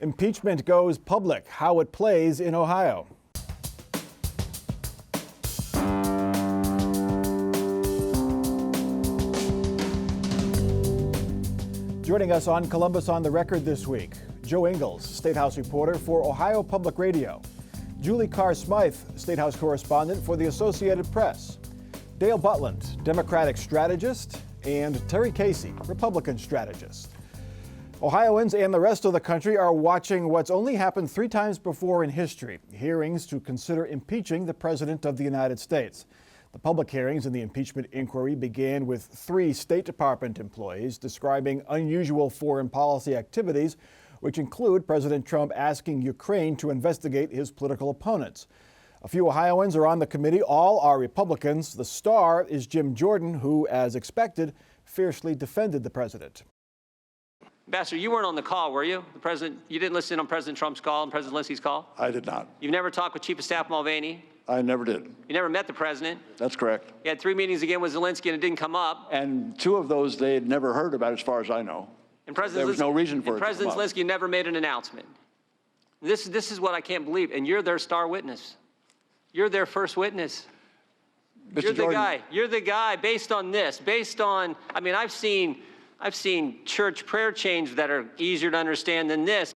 Impeachment goes public, how it plays in Ohio. Joining us on Columbus on the Record this week, Joe Ingles, State House reporter for Ohio Public Radio. Julie Carr-Smythe, State House correspondent for the Associated Press. Dale Butland, Democratic strategist, and Terry Casey, Republican strategist. Ohioans and the rest of the country are watching what's only happened 3 times before in history, hearings to consider impeaching the President of the United States. The public hearings in the impeachment inquiry began with 3 State Department employees describing unusual foreign policy activities, which include President Trump asking Ukraine to investigate his political opponents. A few Ohioans are on the committee. All are Republicans. The star is Jim Jordan, who, as expected, fiercely defended the president. Ambassador, you weren't on the call, were you? You didn't listen on President Trump's call and President Zelensky's call? I did not. You've never talked with Chief of Staff Mulvaney? I never did. You never met the president? That's correct. You had 3 meetings again with Zelensky and it didn't come up. And 2 of those they had never heard about, as far as I know. And there was no reason for it to come President up. Zelensky never made an announcement. This is what I can't believe. And you're their star witness. You're their first witness. Mr. You're the Jordan, guy. You're the guy based on this. I mean, I've seen church prayer chains that are easier to understand than this.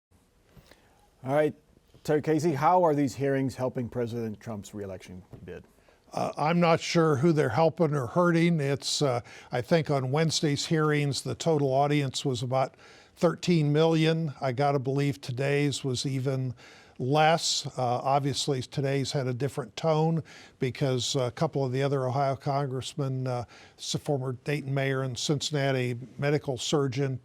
All right, Terry Casey, how are these hearings helping President Trump's reelection bid? I'm not sure who they're helping or hurting. It's, I think on Wednesday's hearings, the total audience was about 13 million. I got to believe today's was even less. Obviously, today's had a different tone because a couple of the other Ohio congressmen, former Dayton mayor and Cincinnati medical surgeon,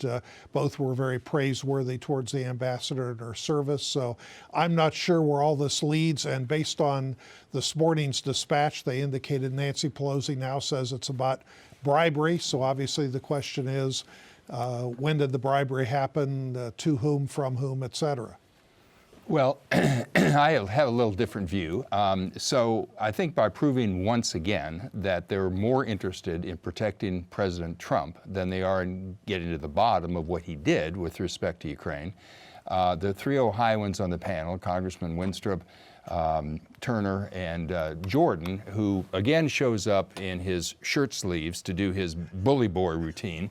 both were very praiseworthy towards the ambassador and her service. So I'm not sure where all this leads. And based on this morning's dispatch, they indicated Nancy Pelosi now says it's about bribery. So obviously the question is, when did the bribery happen, to whom, from whom, et cetera? Well, I have a little different view. So I think by proving once again that they're more interested in protecting President Trump than they are in getting to the bottom of what he did with respect to Ukraine, the 3 Ohioans on the panel, Congressman Winstrup, Turner, and Jordan, who again shows up in his shirt sleeves to do his bully boy routine,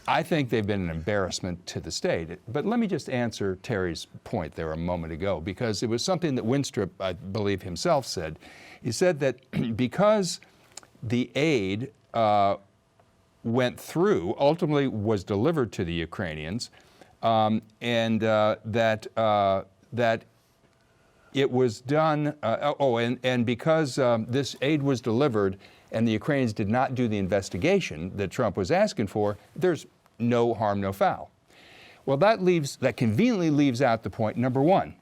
I think they've been an embarrassment to the state. But let me just answer Terry's point there a moment ago, because it was something that Winstrup, I believe himself, said. He said that because the aid went through, ultimately was delivered to the Ukrainians, and that it was done, and because this aid was delivered and the Ukrainians did not do the investigation that Trump was asking for, there's no harm, no foul. Well, that conveniently leaves out the point number 1.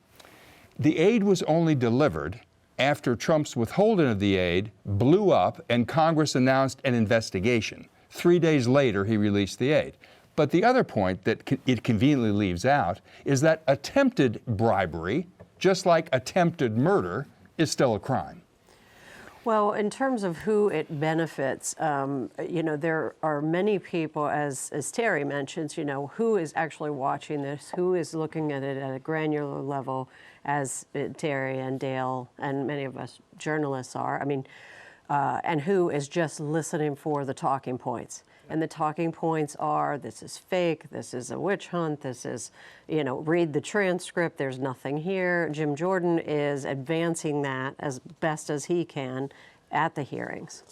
The aid was only delivered after Trump's withholding of the aid blew up and Congress announced an investigation. 3 days later, he released the aid. But the other point that it conveniently leaves out is that attempted bribery, just like attempted murder, is still a crime. Well, in terms of who it benefits, there are many people, as Terry mentions, who is actually watching this, who is looking at it at a granular level, as Terry and Dale and many of us journalists are. And who is just listening for the talking points. And the talking points are, this is fake, this is a witch hunt, this is, read the transcript, there's nothing here. Jim Jordan is advancing that as best as he can at the hearings.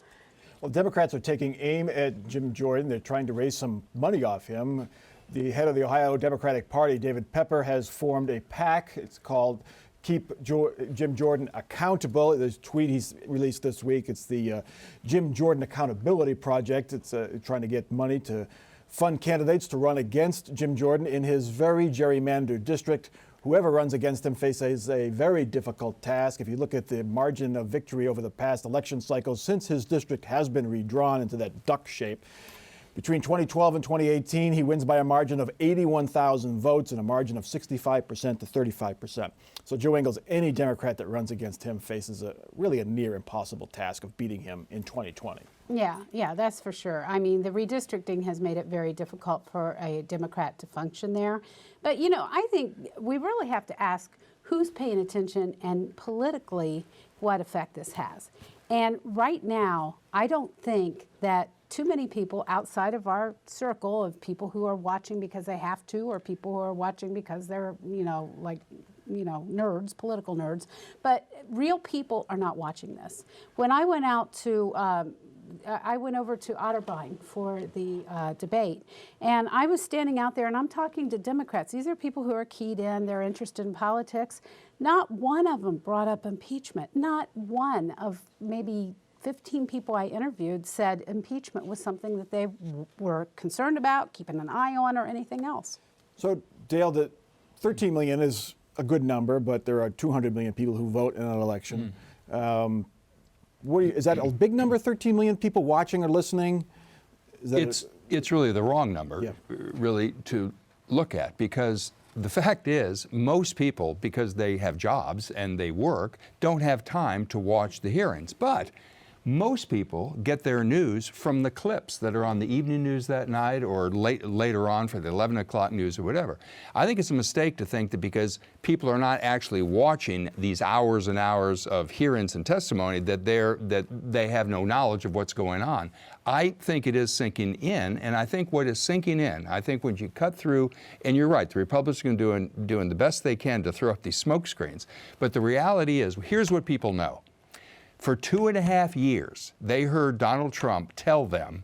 Well, Democrats are taking aim at Jim Jordan. They're trying to raise some money off him. The head of the Ohio Democratic Party, David Pepper, has formed a PAC. It's called Keep Jim Jordan Accountable. There's a tweet he's released this week. It's the Jim Jordan Accountability Project. It's trying to get money to fund candidates to run against Jim Jordan in his very gerrymandered district. Whoever runs against him faces a very difficult task. If you look at the margin of victory over the past election cycles, since his district has been redrawn into that duck shape, between 2012 and 2018, he wins by a margin of 81,000 votes and a margin of 65% to 35%. So Joe Ingles, any Democrat that runs against him faces really a near impossible task of beating him in 2020. Yeah, that's for sure. I mean, the redistricting has made it very difficult for a Democrat to function there. But, you know, I think we really have to ask who's paying attention and politically what effect this has. And right now, I don't think that too many people outside of our circle of people who are watching because they have to, or people who are watching because they're, nerds, political nerds, but real people are not watching this. When I went out to, I went over to Otterbein for the debate, and I was standing out there and I'm talking to Democrats. These are people who are keyed in, they're interested in politics. Not one of them brought up impeachment. Not one of maybe 15 people I interviewed said impeachment was something that they were concerned about, keeping an eye on, or anything else. So, Dale, the 13 million is a good number, but there are 200 million people who vote in an election. Is that a big number, 13 million people watching or listening? It's really the wrong number, Yeah. really, to look at, because the fact is, most people, because they have jobs and they work, don't have time to watch the hearings. But most people get their news from the clips that are on the evening news that night or later on for the 11 o'clock news or whatever. I think it's a mistake to think that because people are not actually watching these hours and hours of hearings and testimony that they have no knowledge of what's going on. I think it is sinking in, and I think what is sinking in, I think when you cut through, and you're right, the Republicans are doing the best they can to throw up these smoke screens, but the reality is, here's what people know. For 2.5 years, they heard Donald Trump tell them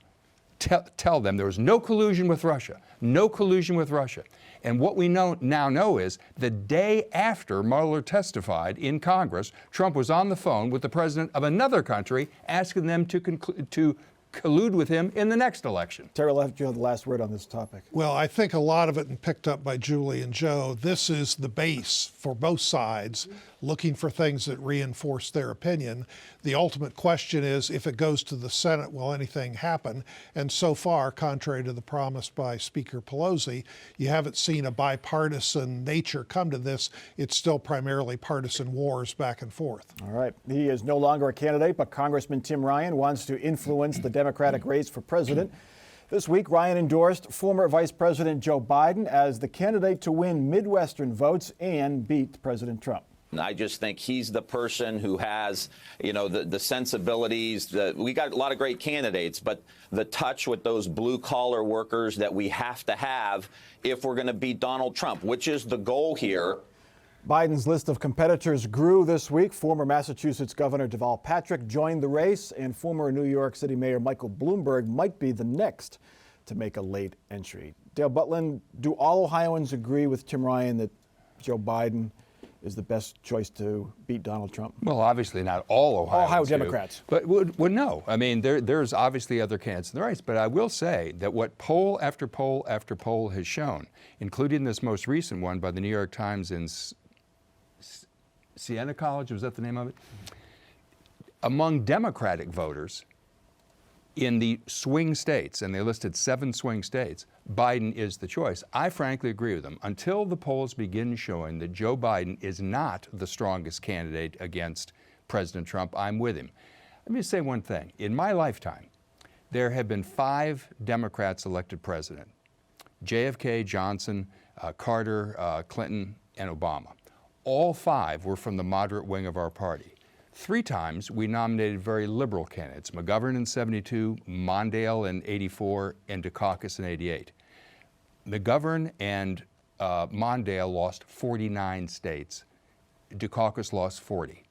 there was no collusion with Russia, no collusion with Russia. And what we now know is the day after Mueller testified in Congress, Trump was on the phone with the president of another country asking them to collude with him in the next election. Terry, I'll have you have the last word on this topic. Well, I think a lot of it, and picked up by Julie and Joe, this is the base for both sides, looking for things that reinforce their opinion. The ultimate question is, if it goes to the Senate, will anything happen? And so far, contrary to the promise by Speaker Pelosi, you haven't seen a bipartisan nature come to this. It's still primarily partisan wars back and forth. All right. He is no longer a candidate, but Congressman Tim Ryan wants to influence the Democratic race for president. This week, Ryan endorsed former Vice President Joe Biden as the candidate to win Midwestern votes and beat President Trump. I just think he's the person who has, the sensibilities. We got a lot of great candidates, but the touch with those blue-collar workers that we have to have if we're going to beat Donald Trump, which is the goal here. Biden's list of competitors grew this week. Former Massachusetts Governor Deval Patrick joined the race, and former New York City Mayor Michael Bloomberg might be the next to make a late entry. Dale Butlin, do all Ohioans agree with Tim Ryan that Joe Biden is the best choice to beat Donald Trump? Well, obviously not all Ohio Democrats. But no. I mean, there's obviously other candidates in the race. But I will say that what poll after poll after poll has shown, including this most recent one by the New York Times in Siena College, was that the name of it? Among Democratic voters in the swing states, and they listed 7 swing states, Biden is the choice. I frankly agree with them. Until the polls begin showing that Joe Biden is not the strongest candidate against President Trump, I'm with him. Let me say one thing. In my lifetime, there have been 5 Democrats elected president: JFK, Johnson, Carter, Clinton, and Obama. All 5 were from the moderate wing of our party. 3 times we nominated very liberal candidates: McGovern in '72, Mondale in '84, and Dukakis in '88. McGovern and Mondale lost 49 states. Dukakis lost 40.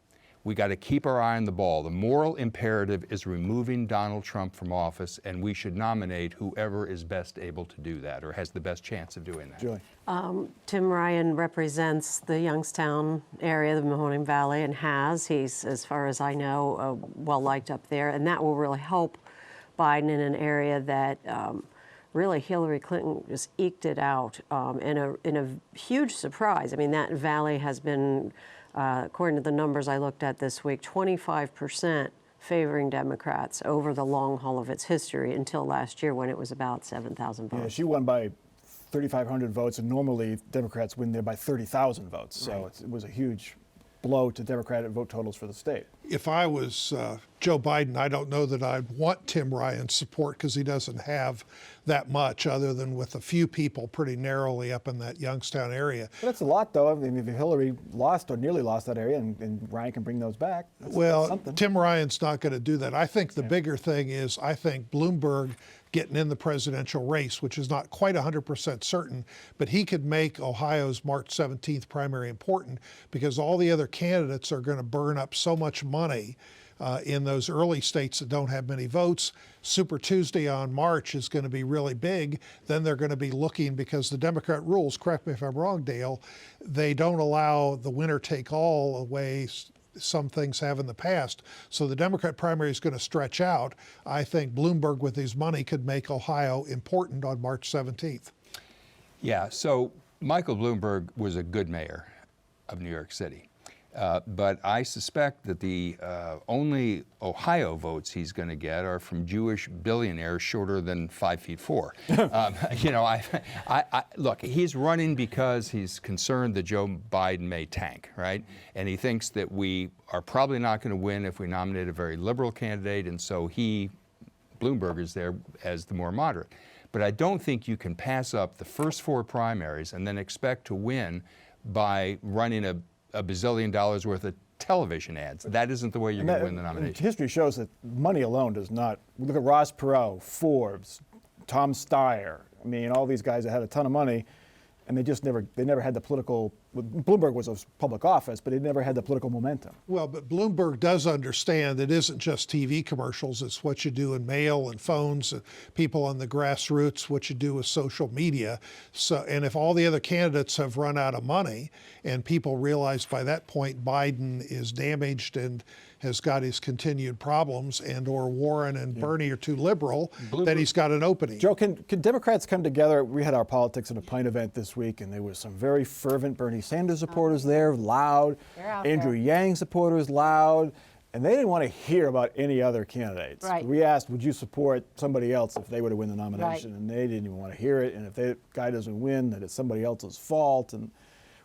We got to keep our eye on the ball. The moral imperative is removing Donald Trump from office, and we should nominate whoever is best able to do that or has the best chance of doing that. Julie. Tim Ryan represents the Youngstown area, the Mahoning Valley, and he's, as far as I know, well liked up there, and that will really help Biden in an area that really Hillary Clinton just eked it out in a huge surprise. I mean, that valley has been, according to the numbers I looked at this week, 25% favoring Democrats over the long haul of its history until last year when it was about 7,000 votes. Yeah, she won by 3,500 votes, and normally Democrats win there by 30,000 votes. So Right. it was a huge blow to Democratic vote totals for the state. If I was Joe Biden, I don't know that I'd want Tim Ryan's support because he doesn't have that much other than with a few people pretty narrowly up in that Youngstown area. But that's a lot, though. I mean, if Hillary lost or nearly lost that area and Ryan can bring those back, that's something. Tim Ryan's not going to do that. I think the bigger thing is I think Bloomberg getting in the presidential race, which is not quite 100% certain, but he could make Ohio's March 17th primary important because all the other candidates are going to burn up so much money in those early states that don't have many votes. Super Tuesday on March is going to be really big. Then they're going to be looking, because the Democrat rules, correct me if I'm wrong, Dale, they don't allow the winner take all way some things have in the past. So the Democrat primary is going to stretch out. I think Bloomberg with his money could make Ohio important on March 17th. Yeah, so Michael Bloomberg was a good mayor of New York City. But I suspect that the only Ohio votes he's going to get are from Jewish billionaires shorter than 5'4". You know, look, he's running because he's concerned that Joe Biden may tank, right? And he thinks that we are probably not going to win if we nominate a very liberal candidate, and so Bloomberg is there as the more moderate. But I don't think you can pass up the first 4 primaries and then expect to win by running a bazillion dollars worth of television ads. That isn't the way you're going to win the nomination. History shows that money alone does not. Look at Ross Perot, Forbes, Tom Steyer. I mean, all these guys that had a ton of money, and they never had the political. Bloomberg was a public office, but he never had the political momentum. Well, but Bloomberg does understand it isn't just TV commercials. It's what you do in mail and phones, and people on the grassroots, what you do with social media. So, and if all the other candidates have run out of money and people realize by that point Biden is damaged and has got his continued problems, and or Warren and Bernie are too liberal, then he's got an opening. Joe, can Democrats come together? We had our Politics in a Pint event this week, and there was some very fervent Bernie Sanders supporters there, loud. Andrew Yang supporters, loud. And they didn't want to hear about any other candidates. Right. We asked, would you support somebody else if they were to win the nomination? Right. And they didn't even want to hear it. And if that guy doesn't win, that it's somebody else's fault. And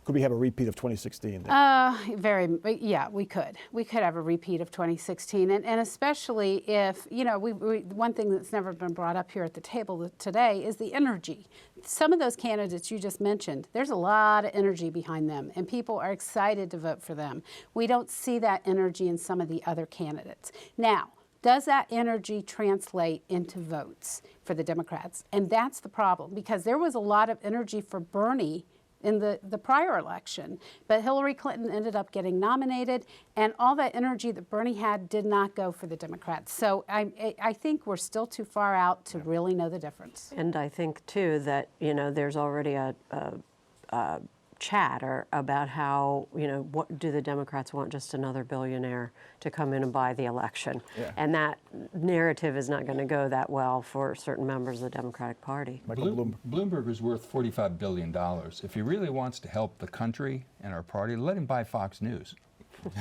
could we have a repeat of 2016? Yeah, we could. We could have a repeat of 2016, and especially if, you know, one thing that's never been brought up here at the table today is the energy. Some of those candidates you just mentioned, there's a lot of energy behind them, and people are excited to vote for them. We don't see that energy in some of the other candidates. Now, does that energy translate into votes for the Democrats? And that's the problem, because there was a lot of energy for Bernie in the prior election, but Hillary Clinton ended up getting nominated, and all that energy that Bernie had did not go for the Democrats. So I think we're still too far out to really know the difference. And I think, too, that, you know, there's already a chatter about how, you know, what do the Democrats want, just another billionaire to come in and buy the election? Yeah. And that narrative is not going to go that well for certain members of the Democratic Party. Bloomberg is worth $45 billion. If he really wants to help the country and our party, let him buy Fox News.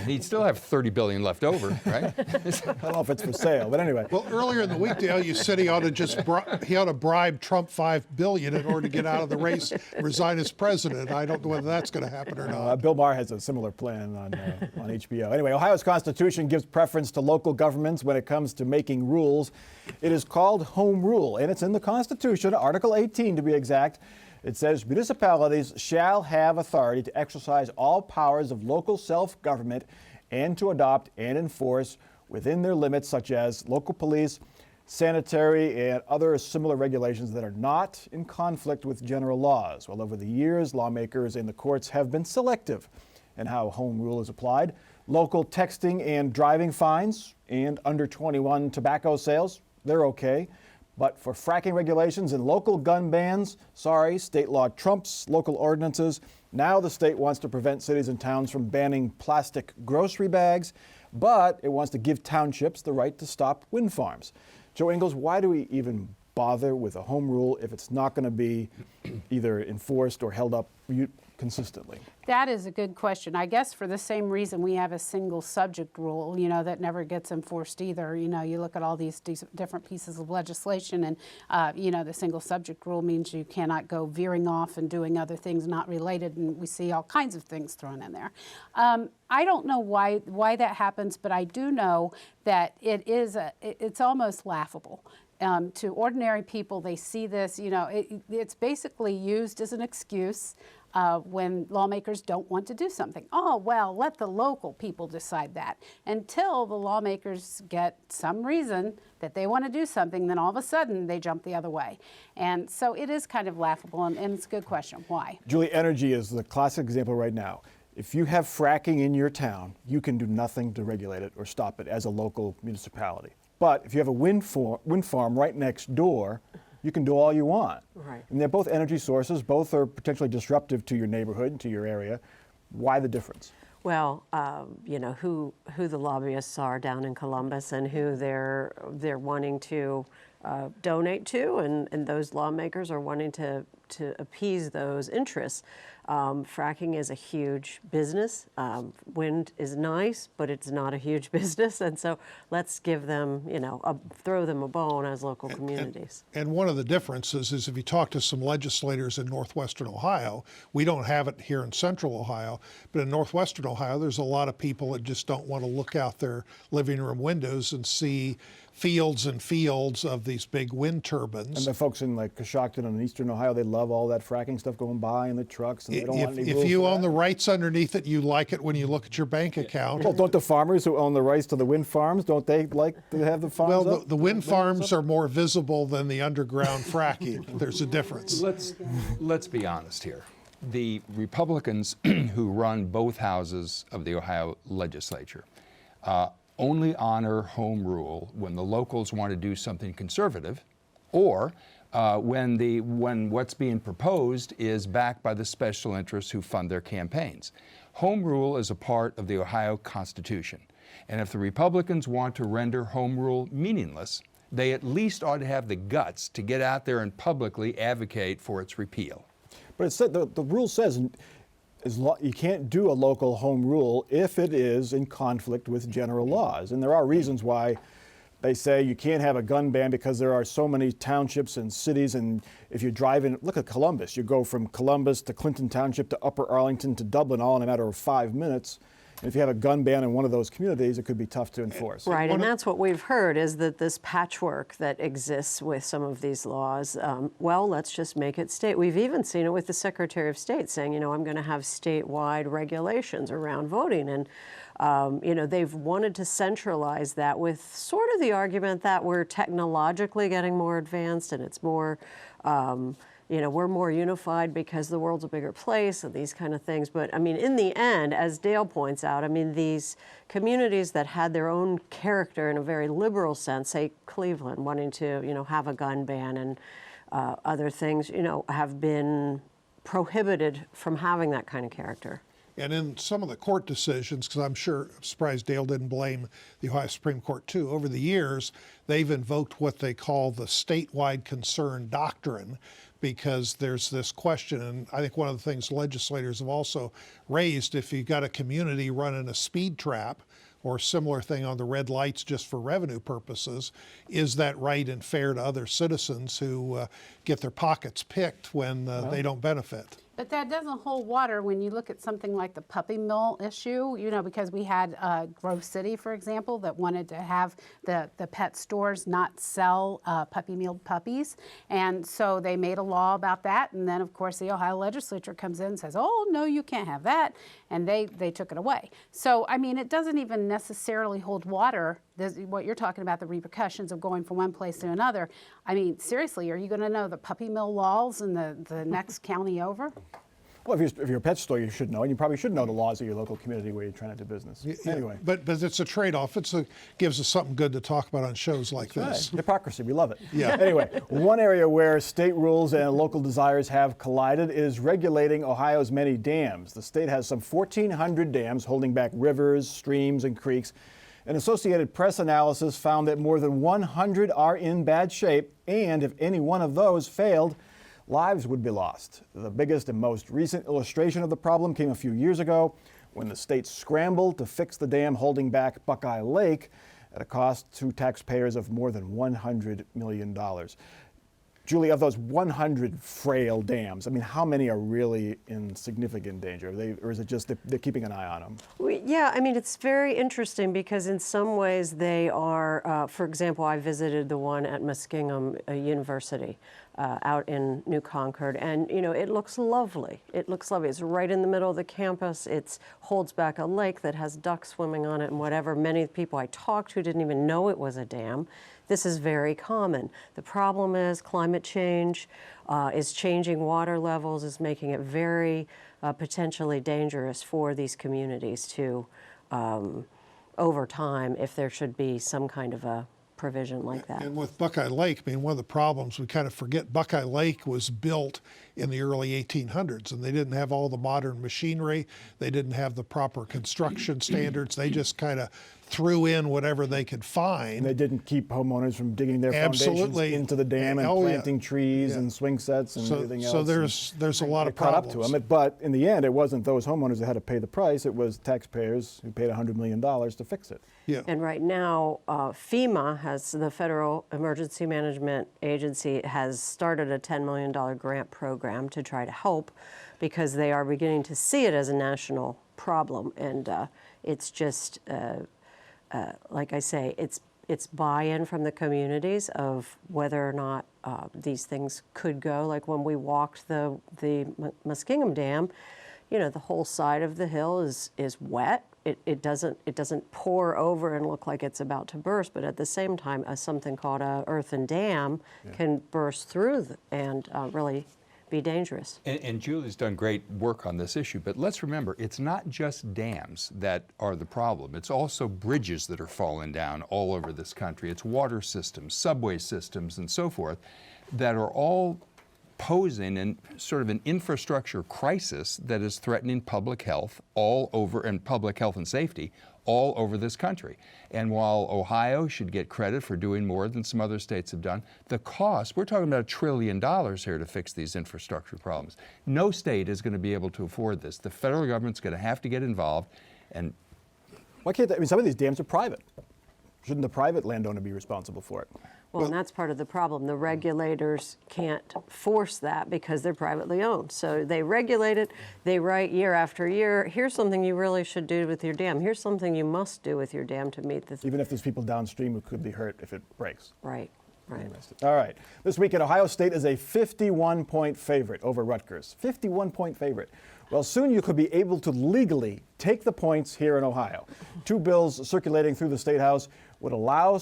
He'd still have $30 billion left over, right? I don't know if it's for sale, but anyway. Well, earlier in the week, Dale, you said he ought to bribe Trump $5 billion in order to get out of the race, resign as president. I don't know whether that's going to happen or not. Bill Maher has a similar plan on HBO. Anyway, Ohio's Constitution gives preference to local governments when it comes to making rules. It is called Home Rule, and it's in the Constitution, Article 18 to be exact. It says municipalities shall have authority to exercise all powers of local self-government and to adopt and enforce within their limits, such as local police, sanitary, and other similar regulations that are not in conflict with general laws. Well, over the years, lawmakers and the courts have been selective in how home rule is applied. Local texting and driving fines and under 21 tobacco sales, they're okay. But for fracking regulations and local gun bans, sorry, state law trumps local ordinances. Now the state wants to prevent cities and towns from banning plastic grocery bags, but it wants to give townships the right to stop wind farms. Joe Ingles, why do we even bother with a home rule if it's not going to be either enforced or held up consistently? That is a good question. I guess for the same reason we have a single subject rule, that never gets enforced either. You look at all these different pieces of legislation and, the single subject rule means you cannot go veering off and doing other things not related, and we see all kinds of things thrown in there. I don't know why that happens, but I do know that it's almost laughable. To ordinary people, they see this, it's basically used as an excuse when lawmakers don't want to do something. Oh, well, let the local people decide that. Until the lawmakers get some reason that they want to do something, then all of a sudden they jump the other way. And so it is kind of laughable, and it's a good question. Why? Julie, energy is the classic example right now. If you have fracking in your town, you can do nothing to regulate it or stop it as a local municipality. But if you have a wind farm right next door, you can do all you want. Right. And they're both energy sources. Both are potentially disruptive to your neighborhood, to your area. Why the difference? Well, who the lobbyists are down in Columbus and who they're wanting to donate to, and those lawmakers are wanting to appease those interests. Fracking is a huge business. Wind is nice, but it's not a huge business, and so let's give them, throw them a bone as local communities. And one of the differences is if you talk to some legislators in northwestern Ohio, we don't have it here in central Ohio, but in northwestern Ohio, there's a lot of people that just don't want to look out their living room windows and see fields and fields of these big wind turbines. And the folks in like Coshocton and eastern Ohio, they love all that fracking stuff going by in the trucks, and they don't want any rules If you for own that. the rights underneath it, you like it when you look at your bank account. Well, don't the farmers who own the rights to the wind farms, don't they like to have the farms Well, up? the wind farms are more visible than the underground fracking. There's a difference. Let's be honest here. The Republicans who run both houses of the Ohio legislature only honor home rule when the locals want to do something conservative, or when what's being proposed is backed by the special interests who fund their campaigns. Home rule is a part of the Ohio Constitution, and if the Republicans want to render home rule meaningless, they at least ought to have the guts to get out there and publicly advocate for its repeal. But it said, the rule says you can't do a local home rule if it is in conflict with general laws. And there are reasons why they say you can't have a gun ban because there are so many townships and cities. And if you drive in, look at Columbus, you go from Columbus to Clinton Township to Upper Arlington to Dublin all in a matter of 5 minutes. And if you have a gun ban in one of those communities, it could be tough to enforce. Right, and that's what we've heard is that this patchwork that exists with some of these laws, well, let's just make it state. We've even seen it with the Secretary of State saying, I'm going to have statewide regulations around voting. And, they've wanted to centralize that with sort of the argument that we're technologically getting more advanced and it's more, we're more unified because the world's a bigger place and these kind of things. But in the end, as Dale points out, these communities that had their own character in a very liberal sense, say Cleveland wanting to, have a gun ban and other things, have been prohibited from having that kind of character. And in some of the court decisions, because I'm surprised Dale didn't blame the Ohio Supreme Court too, over the years, they've invoked what they call the statewide concern doctrine, because there's this question, and I think one of the things legislators have also raised, if you've got a community running a speed trap or similar thing on the red lights just for revenue purposes, is that right and fair to other citizens who get their pockets picked when they don't benefit? But that doesn't hold water when you look at something like the puppy mill issue, because we had Grove City, for example, that wanted to have the pet stores not sell puppy-milled puppies. And so they made a law about that. And then, of course, the Ohio legislature comes in and says, oh, no, you can't have that. And they took it away. So, it doesn't even necessarily hold water. What you're talking about, the repercussions of going from one place to another. Seriously, are you going to know the puppy mill laws in the next county over? Well, if you're a pet store, you should know, and you probably should know the laws of your local community where you're trying to do business. Anyway. But it's a trade-off. Gives us something good to talk about on shows like this. Right. Hypocrisy, we love it. Yeah. Anyway, one area where state rules and local desires have collided is regulating Ohio's many dams. The state has some 1,400 dams holding back rivers, streams, and creeks. An Associated Press analysis found that more than 100 are in bad shape, and if any one of those failed, lives would be lost. The biggest and most recent illustration of the problem came a few years ago when the state scrambled to fix the dam holding back Buckeye Lake at a cost to taxpayers of more than $100 million. Julie, of those 100 frail dams, I mean, how many are really in significant danger? Or is it just they're keeping an eye on them? Yeah, I mean, it's very interesting because in some ways they are, for example, I visited the one at Muskingum University out in New Concord, and, you know, it looks lovely. It looks lovely. It's right in the middle of the campus. It holds back a lake that has ducks swimming on it and whatever. Many people I talked to didn't even know it was a dam. This is very common. The problem is climate change is changing water levels, is making it very potentially dangerous for these communities to, over time, if there should be some kind of a provision like that. And with Buckeye Lake, I mean, one of the problems, we kind of forget Buckeye Lake was built in the early 1800s, and they didn't have all the modern machinery. They didn't have the proper construction standards. They just kind of threw in whatever they could find. And they didn't keep homeowners from digging their foundations into the dam and planting trees and swing sets and everything else. So there's a lot of problems. Caught up to them. But in the end, it wasn't those homeowners that had to pay the price. It was taxpayers who paid $100 million to fix it. Yeah. And right now, FEMA has, the Federal Emergency Management Agency, has started a $10 million grant program to try to help because they are beginning to see it as a national problem. And it's just, like I say, it's buy-in from the communities of whether or not these things could go. Like when we walked the Muskingum Dam, you know, the whole side of the hill is wet. It doesn't pour over and look like it's about to burst, but at the same time, something called an earthen dam can burst through and really be dangerous. And Julie's done great work on this issue, but let's remember, it's not just dams that are the problem. It's also bridges that are falling down all over this country. It's water systems, subway systems, and so forth that are all posing in sort of an infrastructure crisis that is threatening public health all over, and public health and safety all over this country. And while Ohio should get credit for doing more than some other states have done, the cost, we're talking about $1 trillion here to fix these infrastructure problems. No state is going to be able to afford this. The federal government's going to have to get involved. And why can't they, I mean, some of these dams are private. Shouldn't the private landowner be responsible for it? Well, and that's part of the problem. The regulators can't force that because they're privately owned. So they regulate it. They write year after year, here's something you really should do with your dam. Here's something you must do with your dam to meet the... Even if there's people downstream who could be hurt if it breaks. Right, right. All right. This weekend, Ohio State is a 51-point favorite over Rutgers. 51-point favorite. Well, soon you could be able to legally take the points here in Ohio. Two bills circulating through the State House would allow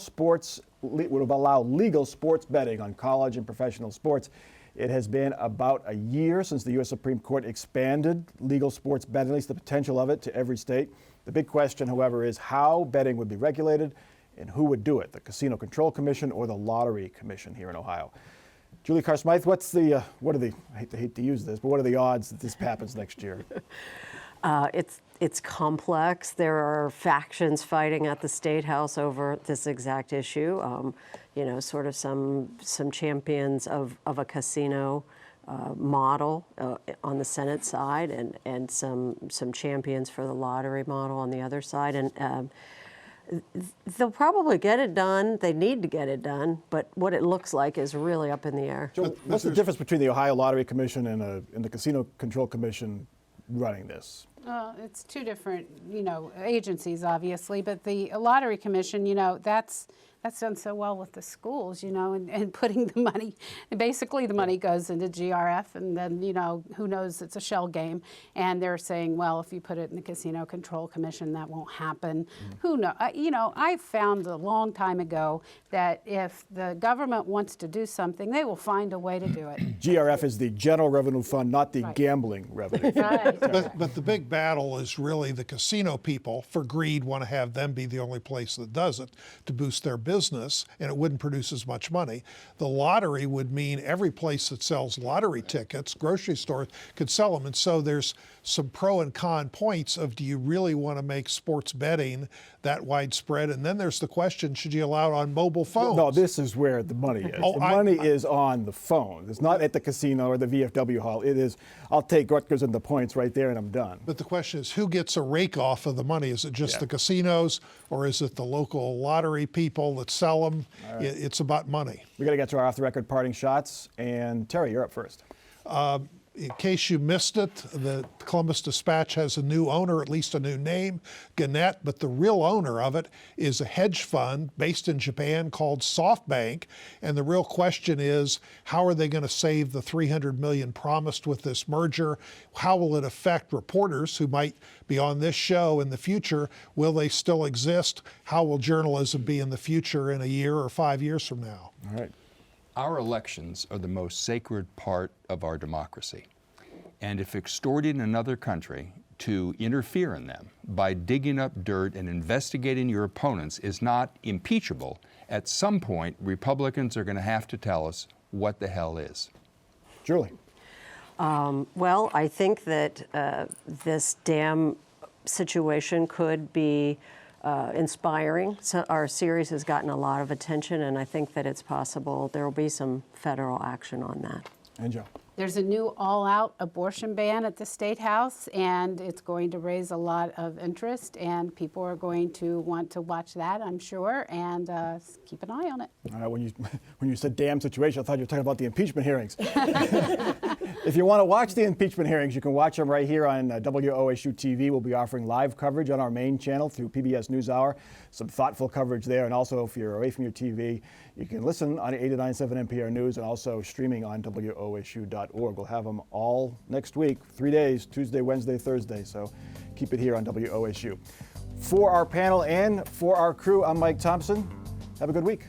legal sports betting on college and professional sports. It has been about a year since the U.S. Supreme Court expanded legal sports betting, at least the potential of it, to every state. The big question, however, is how betting would be regulated and who would do it, the Casino Control Commission or the Lottery Commission here in Ohio. Julie Carr Smythe, I hate to use this, but what are the odds that this happens next year? It's complex. There are factions fighting at the State House over this exact issue. You know, sort of some champions of a casino model on the Senate side, and some champions for the lottery model on the other side. And they'll probably get it done. They need to get it done, but what it looks like is really up in the air. So what's the difference between the Ohio Lottery Commission and the Casino Control Commission running this? It's two different, you know, agencies, obviously, but the Lottery Commission, you know, that's done so well with the schools, you know, and putting the money, and basically the money goes into GRF, and then, you know, who knows, it's a shell game. And they're saying, well, if you put it in the Casino Control Commission, that won't happen. Who knows? You know, I found a long time ago that if the government wants to do something, they will find a way to do it. GRF is the General Revenue Fund, not the gambling revenue fund. Right. But the big battle is really the casino people. For greed, want to have them be the only place that does it to boost their business, and it wouldn't produce as much money. The lottery would mean every place that sells lottery tickets, grocery stores, could sell them. And so there's some pro and con points of, do you really want to make sports betting that widespread? And then there's the question, should you allow it on mobile phones? No, this is where the money is. Oh, the money is on the phone. It's not at the casino or the VFW hall. It is, I'll take Rutgers and the points right there and I'm done. But the question is, who gets a rake off of the money? Is it just the casinos, or is it the local lottery people that sell them? Right. It's about money. We got to get to our off-the-record parting shots. And Terry, you're up first. In case you missed it, the Columbus Dispatch has a new owner, at least a new name, Gannett, but the real owner of it is a hedge fund based in Japan called SoftBank. And the real question is, how are they going to save the $300 million promised with this merger? How will it affect reporters who might be on this show in the future? Will they still exist? How will journalism be in the future in a year or 5 years from now? All right. Our elections are the most sacred part of our democracy. And if extorting another country to interfere in them by digging up dirt and investigating your opponents is not impeachable, at some point, Republicans are going to have to tell us what the hell is. Julie. Well, I think that this dam situation could be inspiring. So our series has gotten a lot of attention, and I think that it's possible there will be some federal action on that. And Joe. There's a new all-out abortion ban at the State House, and it's going to raise a lot of interest, and people are going to want to watch that, I'm sure, and keep an eye on it. All right, when you said damn situation, I thought you were talking about the impeachment hearings. If you want to watch the impeachment hearings, you can watch them right here on WOSU TV. We'll be offering live coverage on our main channel through PBS NewsHour. Some thoughtful coverage there. And also, if you're away from your TV, you can listen on 89.7 NPR News and also streaming on WOSU.org. We'll have them all next week, 3 days, Tuesday, Wednesday, Thursday. So keep it here on WOSU. For our panel and for our crew, I'm Mike Thompson. Have a good week.